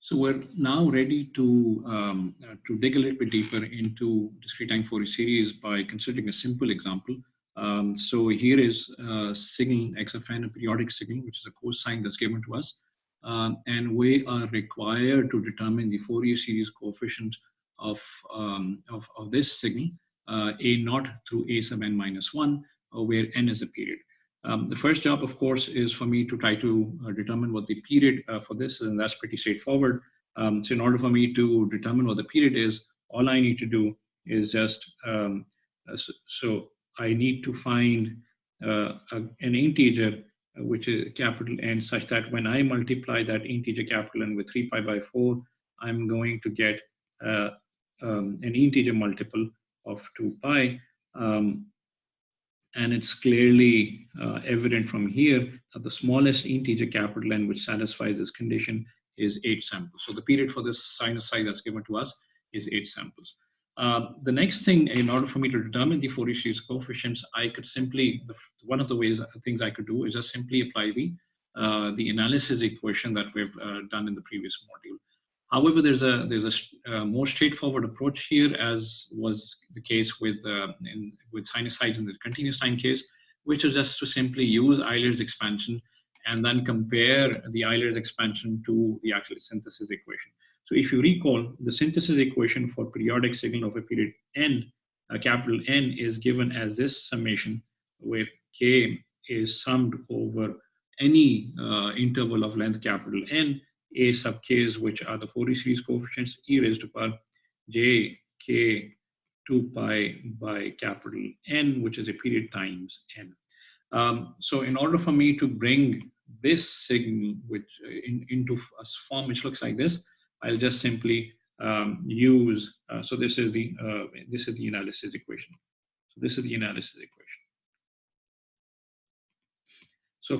So we're now ready to dig a little bit deeper into discrete time Fourier series by considering a simple example. So here is a signal x of n, a periodic signal, which is a cosine that's given to us. And we are required to determine the Fourier series coefficient of this signal, a naught through a sub n minus 1, where n is a period. The first job, of course, is for me to try to determine what the period for this is, and that's pretty straightforward. So in order for me to determine what the period is, all I need to do is just, so I need to find an integer which is capital N, such that when I multiply that integer capital N with 3 pi by 4, I'm going to get an integer multiple of 2 pi. And it's clearly evident from here that the smallest integer capital N which satisfies this condition is 8 samples. So the period for this sinusoid that's given to us is 8 samples. The next thing, in order for me to determine the Fourier series coefficients, I could simply, one of the things I could do is just simply apply the analysis equation that we've done in the previous module. However, there's a more straightforward approach here, as was the case with sinusoids in the continuous time case, which is just to simply use Euler's expansion and then compare the Euler's expansion to the actual synthesis equation. So if you recall, the synthesis equation for periodic signal of a period n, capital N, is given as this summation, where k is summed over any interval of length capital N, a sub k's, which are the Fourier series coefficients, e raised to power j k 2 pi by capital N, which is a period times n. So in order for me to bring this signal into a form which looks like this, I'll just simply use, so this is the analysis equation. So this is the analysis equation. So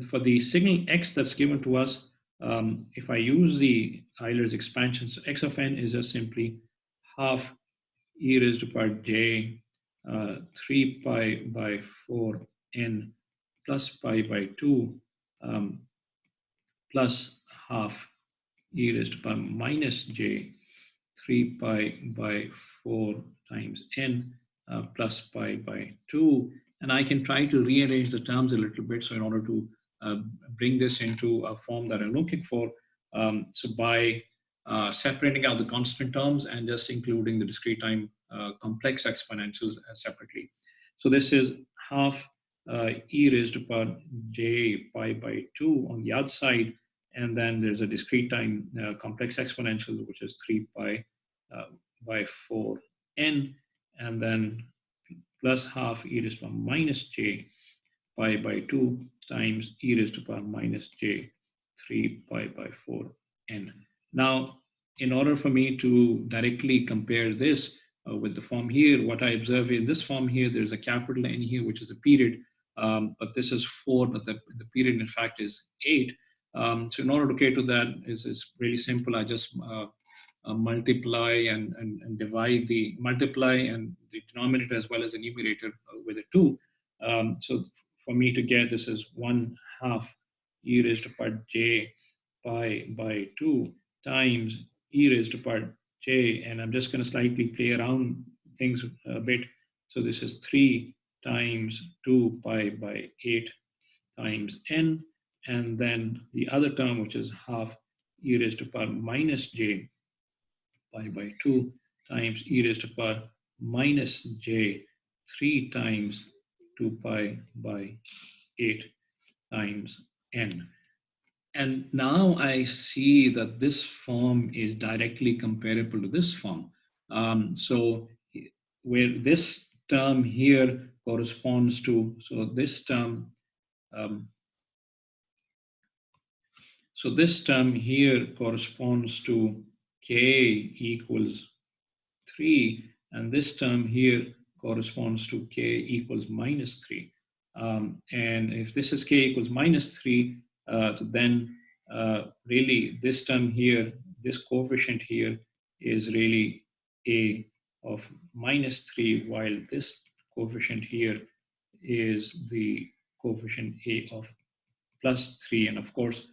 for the signal x that's given to us, if I use the Euler's expansion, so x of n is just simply half e raised to power j 3 pi by 4 n plus pi by 2 plus half e raised to power minus j 3 pi by 4 times n plus pi by 2. And I can try to rearrange the terms a little bit. So in order to bring this into a form that I'm looking for, so by separating out the constant terms and just including the discrete time complex exponentials separately. So this is half e raised to power j pi by 2 on the outside, and then there's a discrete time complex exponential, which is 3 pi by 4 n, and then plus half e raised to power minus j pi by 2 times e raised to power minus j 3 pi by 4 n. Now, in order for me to directly compare this with the form here, what I observe in this form here, there's a capital N here, which is a period, but this is 4, but the period in fact is 8. So in order to get to that, is really simple. I just multiply and divide the denominator as well as the numerator with a 2. So for me to get this is 1 half e raised to power j pi by 2 times e raised to power j, and I'm just going to slightly play around things a bit. So this is 3 times 2 pi by 8 times n, and then the other term, which is half e raised to power minus j pi by 2 times e raised to power minus j 3 times 2 pi by 8 times n. And now I see that this form is directly comparable to this form. So where this term here corresponds to, so this term here corresponds to k equals 3, and this term here corresponds to k equals minus 3. And if this is k equals minus 3, then really this term here, this coefficient here is really a of minus 3, while this coefficient here is the coefficient a of plus 3. And of course,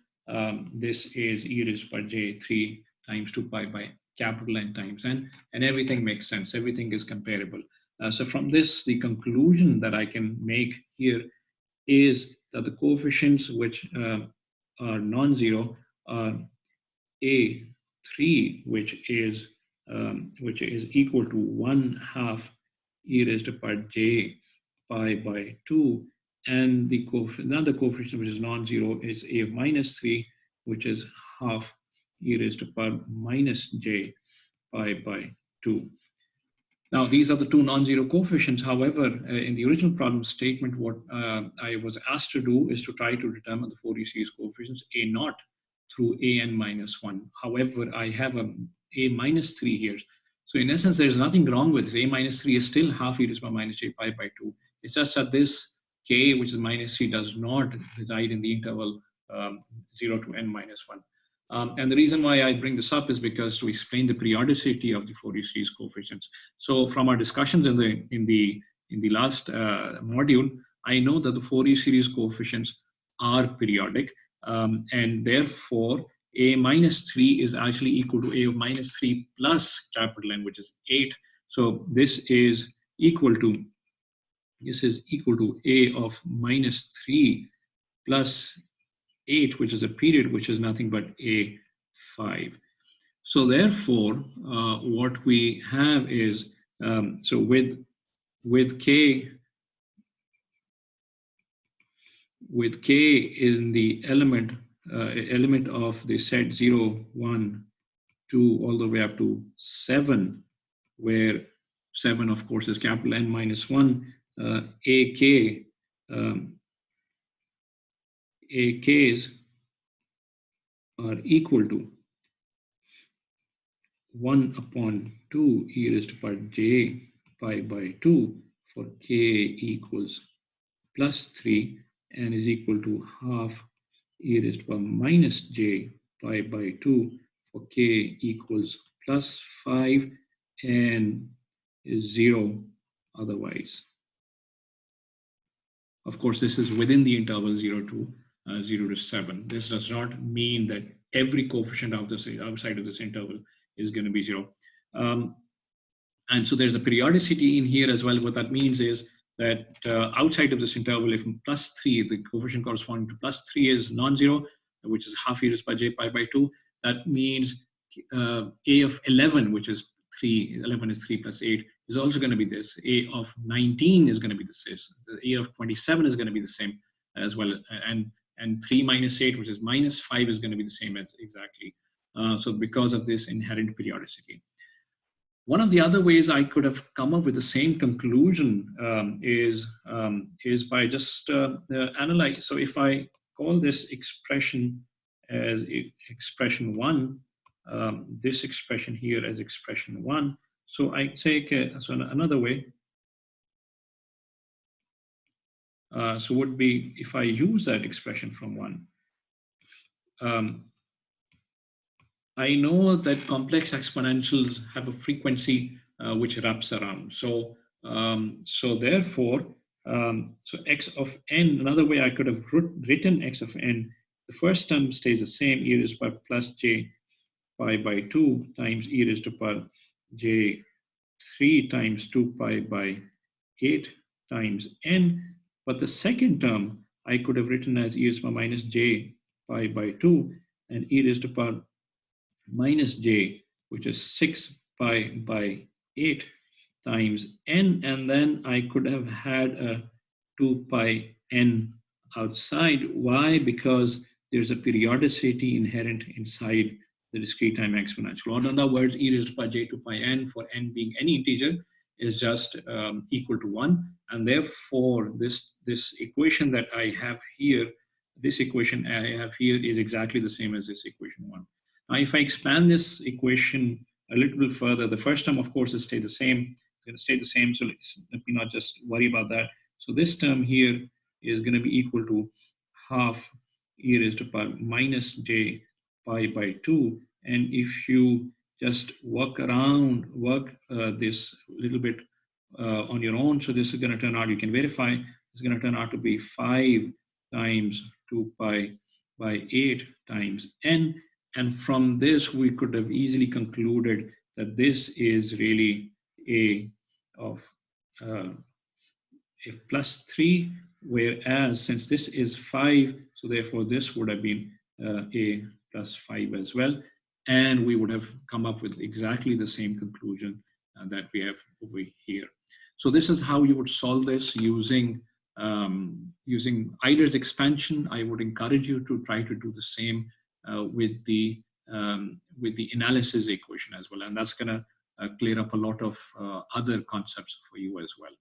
this is e raised to power j 3 times 2 pi by capital N times n, and everything makes sense. Everything is comparable. So from this, the conclusion that I can make here is that the coefficients which are non-zero are a3, which is equal to 1/2 e raised to power j pi by 2, and the another coefficient which is non-zero is a of -3, which is half e raised to power minus j pi by 2. Now, these are the two non-zero coefficients. However, in the original problem statement, what I was asked to do is to try to determine the Fourier series coefficients A naught through a n minus 1. However, I have a minus 3 here. So in essence, there's nothing wrong with this. A minus 3 is still half e to the power minus j pi by 2. It's just that this k, which is minus 3, does not reside in the interval 0 to n minus 1. And the reason why I bring this up is because to explain the periodicity of the Fourier series coefficients. So from our discussions in the last module, I know that the Fourier series coefficients are periodic, and therefore a minus 3 is actually equal to a of minus 3 plus capital N, which is 8. So this is equal to a of minus 3 plus 8, which is a period, which is nothing but a5. So therefore, what we have is, so with k in the element of the set 0, 1, 2, all the way up to 7, where 7, of course, is capital N minus 1, AKs are equal to 1 upon 2 e raised to power j pi by 2 for k equals plus 3 and is equal to half e raised to power minus j pi by 2 for k equals plus 5 and is 0 otherwise. Of course, this is within the interval 0 to 7. This does not mean that every coefficient outside of this interval is going to be 0. And so there's a periodicity in here as well. What that means is that outside of this interval, if plus 3, the coefficient corresponding to plus 3 is non-zero, which is half e raised by j pi by 2, that means a of 11, which is 3, 11 is 3 plus 8, is also going to be this. A of 19 is going to be this. A of 27 is going to be the same as well. And 3 minus 8, which is minus 5, is going to be the same as exactly. So because of this inherent periodicity. One of the other ways I could have come up with the same conclusion is by just analyze. So if I call this expression as expression 1, this expression here as expression 1. So I take so another way. So would be if I use that expression from 1. I know that complex exponentials have a frequency which wraps around. So therefore, so x of n, another way I could have written x of n, the first term stays the same, e raised to power plus j pi by 2 times e raised to power j 3 times 2 pi by 8 times n. But the second term I could have written as e raised to power minus j pi by 2 and e raised to power minus j, which is 6 pi by 8 times n, and then I could have had a 2 pi n outside. Why? Because there's a periodicity inherent inside the discrete time exponential. Or in other words, e raised to power j 2 pi n, for n being any integer, is just equal to 1. And therefore, this equation that I have here, this equation I have here is exactly the same as this equation 1. Now, if I expand this equation a little bit further, the first term, of course, will stay the same. It's going to stay the same, so let me not just worry about that. So this term here is going to be equal to half e raised to power minus j pi by 2. And if you just work this little bit on your own, so this is going to turn out, you can verify, it's going to turn out to be 5 times 2 pi by 8 times n. And from this, we could have easily concluded that this is really a of uh, a plus 3, whereas since this is 5, so therefore this would have been a plus 5 as well. And we would have come up with exactly the same conclusion that we have over here. So this is how you would solve this using Eiler's expansion. I would encourage you to try to do the same with the analysis equation as well. And that's going to clear up a lot of other concepts for you as well.